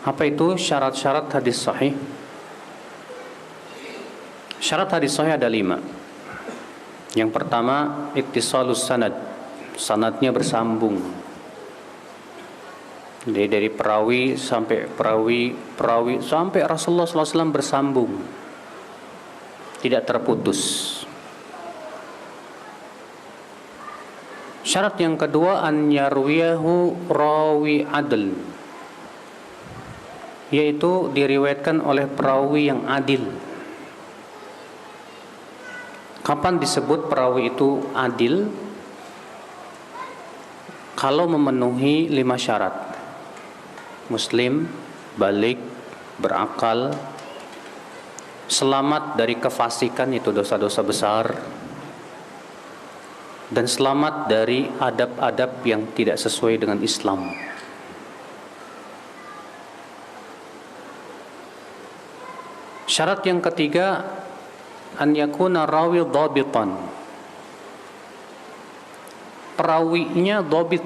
Apa itu syarat-syarat hadis sahih? Syarat hadis sahih ada 5. Yang pertama, ittisalus sanad. Sanadnya bersambung. Jadi dari perawi sampai perawi sampai Rasulullah SAW bersambung. Tidak terputus. Syarat yang kedua, an yarwiyahu rawi adl, yaitu diriwayatkan oleh perawi yang adil. Kapan disebut perawi itu adil? Kalau memenuhi 5 syarat: muslim, balik, berakal, selamat dari kefasikan, itu dosa-dosa besar, dan selamat dari adab-adab yang tidak sesuai dengan Islam. Syarat yang ketiga, an yakuna rawi dhabitan. Perawinya dhabit.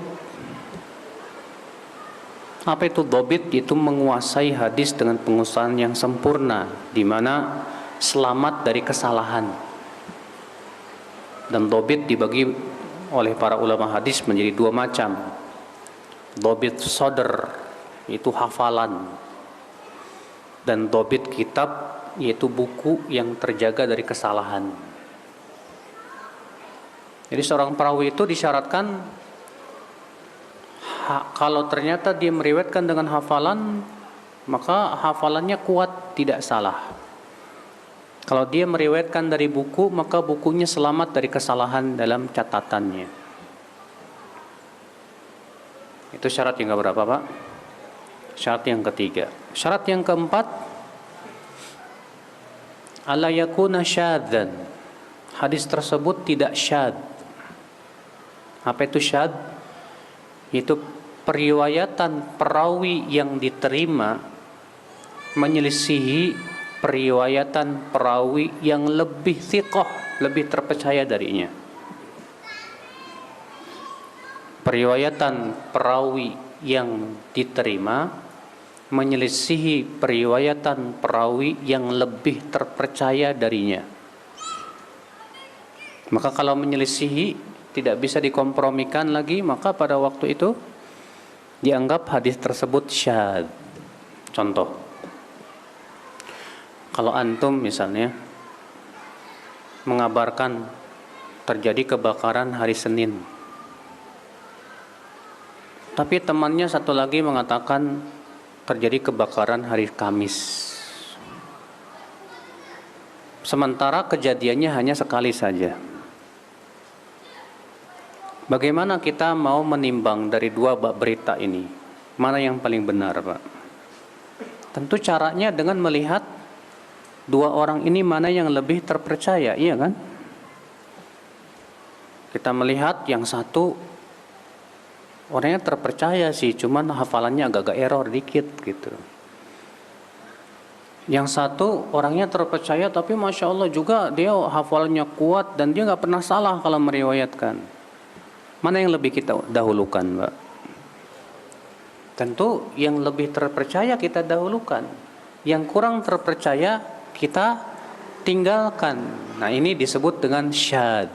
Apa itu dhabit? Itu menguasai hadis dengan penguasaan yang sempurna, di mana selamat dari kesalahan. Dan dhabit dibagi oleh para ulama hadis menjadi 2 macam. Dhabit sadr, itu hafalan, dan dhabit kitab, yaitu buku yang terjaga dari kesalahan. Jadi seorang perawi itu disyaratkan kalau ternyata dia meriwayatkan dengan hafalan, maka hafalannya kuat, tidak salah. Kalau dia meriwayatkan dari buku, maka bukunya selamat dari kesalahan dalam catatannya. Itu syarat yang keberapa, Pak? Syarat yang ketiga. Syarat yang keempat, alla yakuna syadzan. Hadis tersebut tidak syadz. Apa itu syadz? Itu periwayatan perawi yang diterima menyelisihi periwayatan perawi yang lebih thiqah, lebih terpercaya darinya. Periwayatan perawi yang diterima menyelisihi periwayatan perawi yang lebih terpercaya darinya. Maka kalau menyelisihi, tidak bisa dikompromikan lagi, maka pada waktu itu dianggap hadis tersebut syadz. Contoh, kalau antum misalnya mengabarkan terjadi kebakaran hari Senin, tapi temannya satu lagi mengatakan terjadi kebakaran hari Kamis, sementara kejadiannya hanya sekali saja. Bagaimana kita mau menimbang dari 2 berita ini? Mana yang paling benar, Pak? Tentu caranya dengan melihat 2 orang ini mana yang lebih terpercaya, iya kan? Kita melihat yang satu orangnya terpercaya sih, cuman hafalannya agak-agak error dikit gitu. Yang satu orangnya terpercaya, tapi Masya Allah juga dia hafalannya kuat dan dia gak pernah salah kalau meriwayatkan. Mana yang lebih kita dahulukan, Mbak? Tentu yang lebih terpercaya kita dahulukan. Yang kurang terpercaya kita tinggalkan. Nah, ini disebut dengan syadz.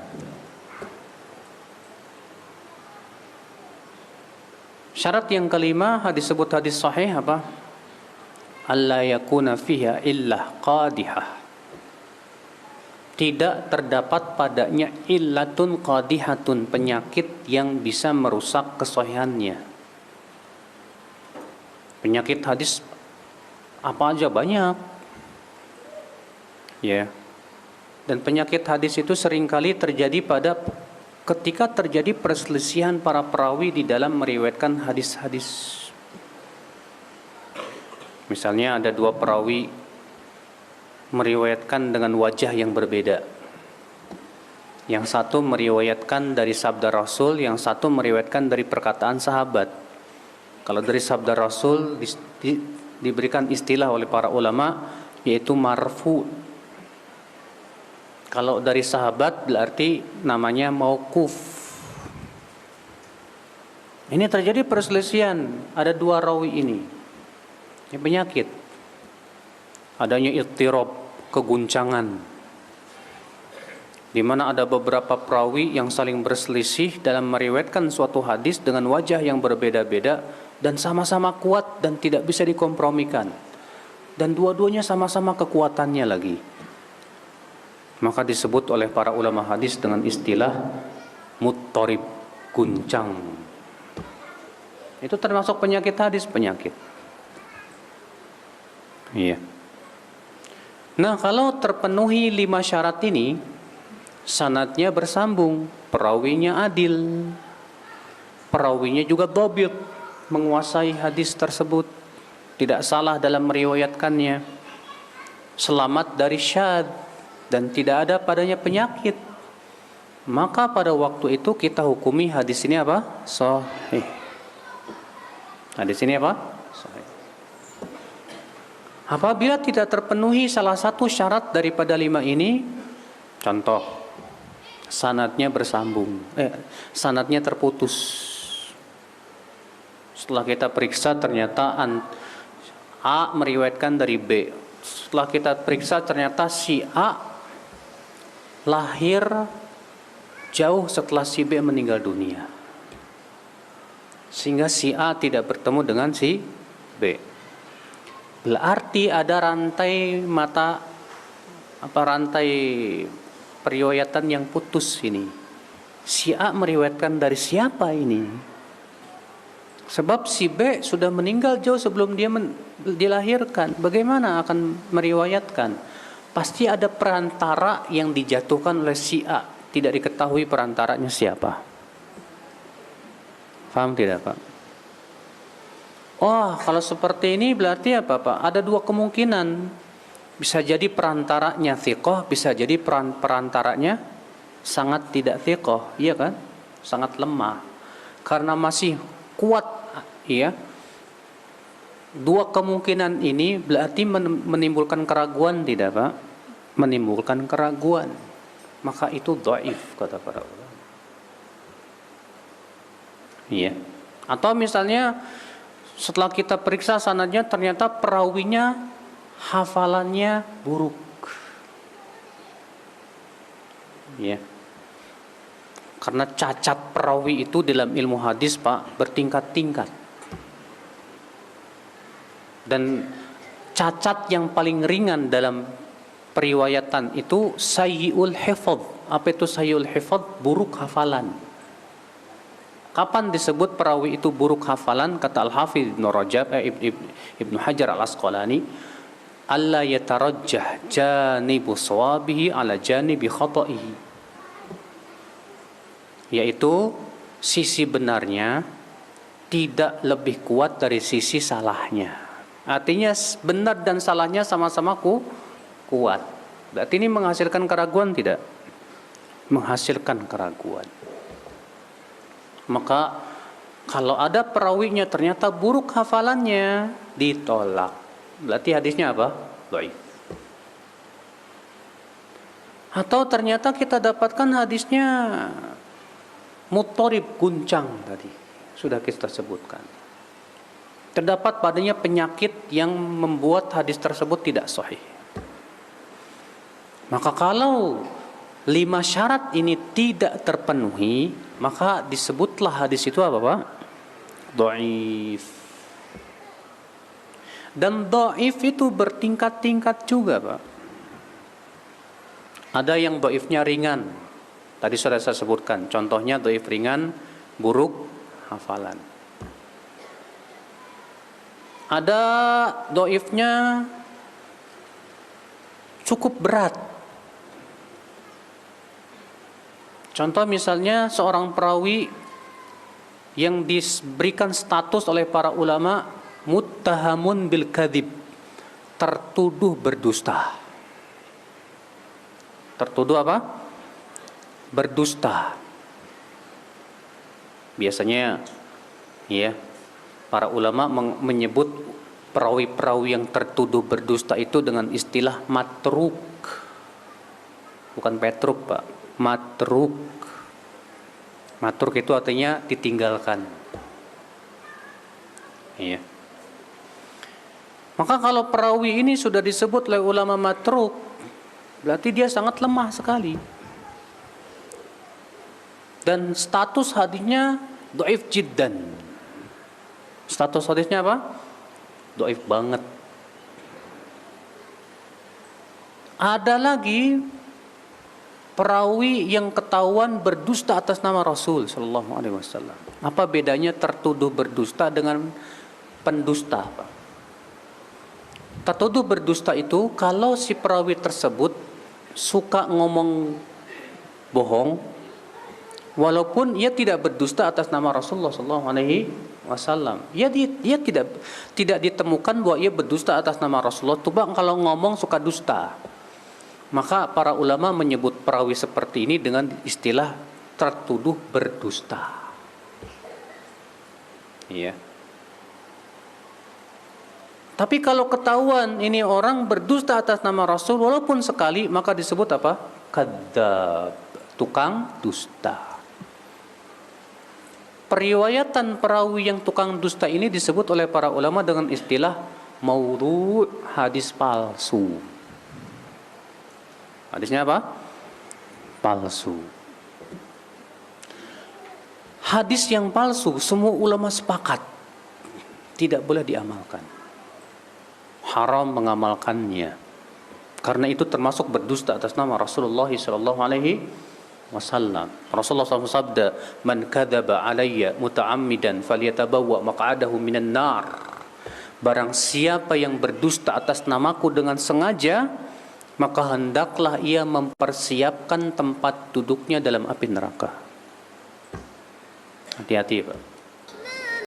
Syarat yang kelima, disebut hadis sahih apa? Alla yakuna fiha illah qadihah. Tidak terdapat padanya illatun qadihatun, penyakit yang bisa merusak kesahihannya. Penyakit hadis apa aja banyak, ya. Dan penyakit hadis itu seringkali terjadi ketika terjadi perselisihan para perawi di dalam meriwayatkan hadis-hadis. Misalnya ada 2 perawi meriwayatkan dengan wajah yang berbeda. Yang satu meriwayatkan dari sabda Rasul, yang satu meriwayatkan dari perkataan sahabat. Kalau dari sabda Rasul diberikan istilah oleh para ulama, yaitu marfu. Kalau dari sahabat berarti namanya mauquf. Ini terjadi perselisihan, ada 2 rawi ini. Ini penyakit. Adanya ittirab, keguncangan. Di mana ada beberapa perawi yang saling berselisih dalam meriwayatkan suatu hadis dengan wajah yang berbeda-beda dan sama-sama kuat dan tidak bisa dikompromikan. Dan dua-duanya sama-sama kekuatannya lagi. Maka disebut oleh para ulama hadis dengan istilah muttarib, guncang. Itu termasuk penyakit hadis, penyakit. Iya. Nah, kalau terpenuhi 5 syarat ini, sanadnya bersambung, perawinya adil, perawinya juga dhabit, menguasai hadis tersebut, tidak salah dalam meriwayatkannya, selamat dari syadz dan tidak ada padanya penyakit, maka pada waktu itu kita hukumi hadis ini apa? Sahih. Hadis ini apa? Sahih. Apabila tidak terpenuhi salah satu syarat daripada 5 ini, contoh, sanadnya bersambung, sanadnya terputus. Setelah kita periksa ternyata A meriwayatkan dari B. Setelah kita periksa ternyata si A lahir jauh setelah si B meninggal dunia, sehingga si A tidak bertemu dengan si B. Berarti ada rantai periwayatan yang putus ini. Si A meriwayatkan dari siapa ini? Sebab si B sudah meninggal jauh sebelum dia dilahirkan. Bagaimana akan meriwayatkan? Pasti ada perantara yang dijatuhkan oleh si A. Tidak diketahui perantaranya siapa. Paham tidak, Pak? Oh, kalau seperti ini berarti apa, Pak? Ada 2 kemungkinan. Bisa jadi perantaranya thiqah, bisa jadi perantaranya sangat tidak thiqah, iya kan? Sangat lemah. Karena masih kuat, iya. 2 kemungkinan ini berarti menimbulkan keraguan tidak, Pak? Menimbulkan keraguan. Maka itu dhaif kata para ulama. Iya. Atau misalnya setelah kita periksa sanadnya ternyata perawinya hafalannya buruk. Ya. Karena cacat perawi itu dalam ilmu hadis, Pak, bertingkat-tingkat. Dan cacat yang paling ringan dalam periwayatan itu sayyi'ul hifadz. Apa itu sayyi'ul hifadz? Buruk hafalan. Kapan disebut perawi itu buruk hafalan? Kata Al-Hafidz Ibnu Hajar Al-Asqalani, alla yatarajjah janibu shawabihi ala janibi khata'ihi. Yaitu sisi benarnya tidak lebih kuat dari sisi salahnya. Artinya benar dan salahnya sama-sama kuat. Berarti ini menghasilkan keraguan tidak? Menghasilkan keraguan. Maka kalau ada perawinya ternyata buruk hafalannya, ditolak. Berarti hadisnya apa? Dhaif. Atau ternyata kita dapatkan hadisnya muttarib, guncang tadi. Sudah kita sebutkan. Terdapat padanya penyakit yang membuat hadis tersebut tidak sahih. Maka kalau 5 syarat ini tidak terpenuhi, maka disebutlah hadis itu apa, Pak? Dhaif. Dan dhaif itu bertingkat-tingkat juga, Pak. Ada yang dhaifnya ringan. Tadi sudah saya sebutkan. Contohnya dhaif ringan, buruk hafalan. Ada dhaifnya cukup berat. Contoh misalnya seorang perawi yang diberikan status oleh para ulama muttahamun bil kadzib, tertuduh berdusta. Tertuduh apa? Berdusta. Biasanya ya, para ulama menyebut perawi-perawi yang tertuduh berdusta itu dengan istilah matruk. Bukan petruk, Pak. Matruk. Matruk itu artinya ditinggalkan. Iya. Maka kalau perawi ini sudah disebut oleh ulama matruk, berarti dia sangat lemah sekali. Dan status hadisnya dhaif jiddan. Status hadisnya apa? Dhaif banget. Ada lagi perawi yang ketahuan berdusta atas nama Rasul sallallahu alaihi wasallam. Apa bedanya tertuduh berdusta dengan pendusta, Pak? Tertuduh berdusta itu kalau si perawi tersebut suka ngomong bohong, walaupun ia tidak berdusta atas nama Rasulullah sallallahu alaihi wasallam. Ia tidak ditemukan bahwa ia berdusta atas nama Rasulullah. Coba kalau ngomong suka dusta. Maka para ulama menyebut perawi seperti ini dengan istilah tertuduh berdusta. Iya. Tapi kalau ketahuan ini orang berdusta atas nama Rasul walaupun sekali, maka disebut apa? Kadzdzab, tukang dusta. Periwayatan perawi yang tukang dusta ini disebut oleh para ulama dengan istilah maudhu', hadis palsu. Hadisnya apa? Palsu. Hadis yang palsu semua ulama sepakat tidak boleh diamalkan. Haram mengamalkannya. Karena itu termasuk berdusta atas nama Rasulullah sallallahu alaihi wasallam. Rasulullah SAW sabda, "Man kadzaba alayya muta'ammidan falyatabawwa maq'adahu minan nar." Barang siapa yang berdusta atas namaku dengan sengaja, maka hendaklah ia mempersiapkan tempat duduknya dalam api neraka. Hati-hati, Pak.